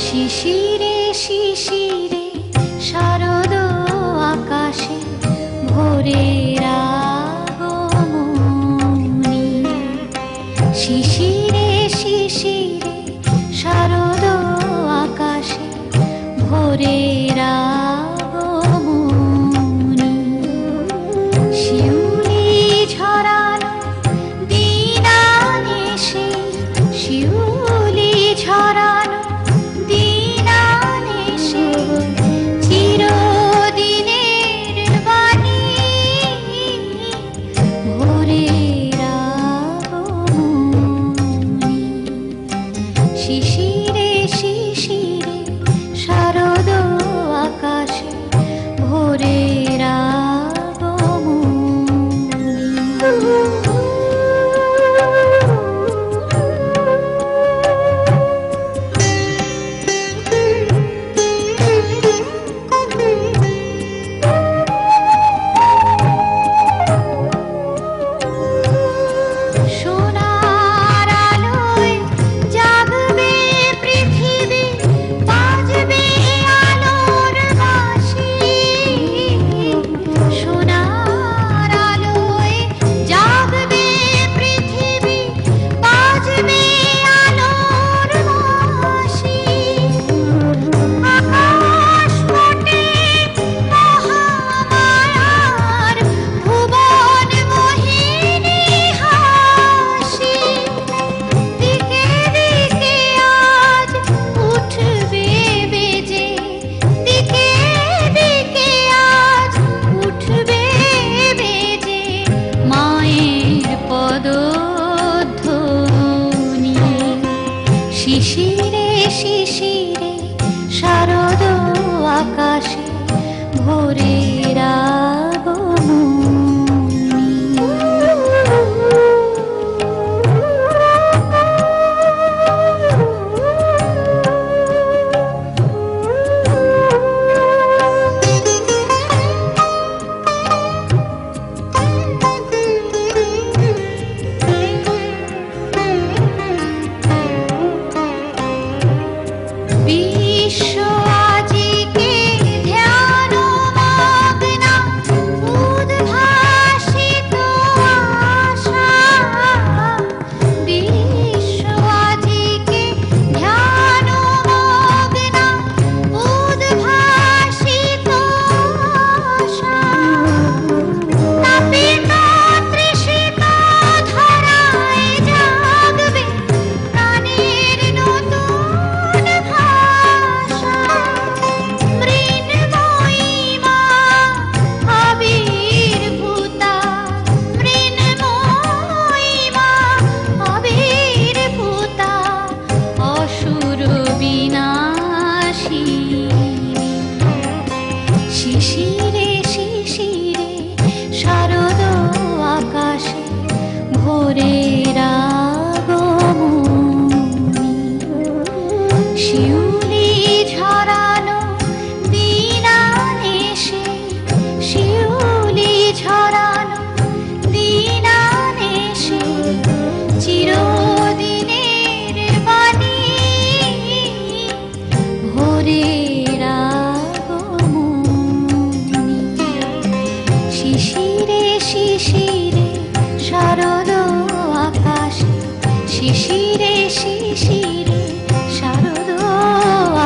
শিশিরে শিশিরে শারদ আকাশে ভোরের আগমনী। শিশিরে শিশিরে শারদ আকাশে ভোরের আগমনী। শিউলি ঝরানো দিনানিশে, শিউলি ঝরানো দিনানিশে চিরদিনের বাণী ভোরের আগমনী। শিশিরে শিশিরে শারদ আকাশে ভোরের সোনার আলোয় জাগবে পৃথিবী, বাজবে আলোর বাঁশি। সোনার আলোয় জাগবে পৃথিবী, বাজবে আলোর বাঁশি। আকাশ পটে মহামায়ার ভুবন মোহিনী হাসি। দিকে দিকে আজ উঠবে বেজে, দিকে দিকে আজ উঠবে বেজে মায়ের পদধ্বনি। শিশিরে শিশিরে শারদ আকাশে ভোরের আগমনী। বিশ্ব আজিকে ধ্যান মগ্না, উদ্ভাসিত আশা। বিশ্ব আজিকে ধ্যান মগ্না, উদ্ভাসিত আশা। তাপিত তৃষিত ধরায় জাগবে প্রাণের নতুন ভাষা। মৃন্ময়ী মা আবির্ভূতা, মৃন্ময়ী মা আবির্ভূতা, অসুর বিনাশিনী। শিশিরে শিশিরে শারদ আকাশে ভোরের আগমনী। শিউলি ঝরানো দিনানিশে, শিউলি ঝরানো দিনানিশে চিরদিনের বাণী ভোরের আগমনী। শিশিরে শিশিরে শারদ আকাশে, শিশিরে শিশিরে শারদ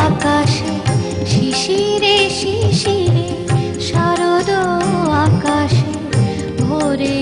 আকাশে, শিশিরে শিশিরে শারদ আকাশে ভোরে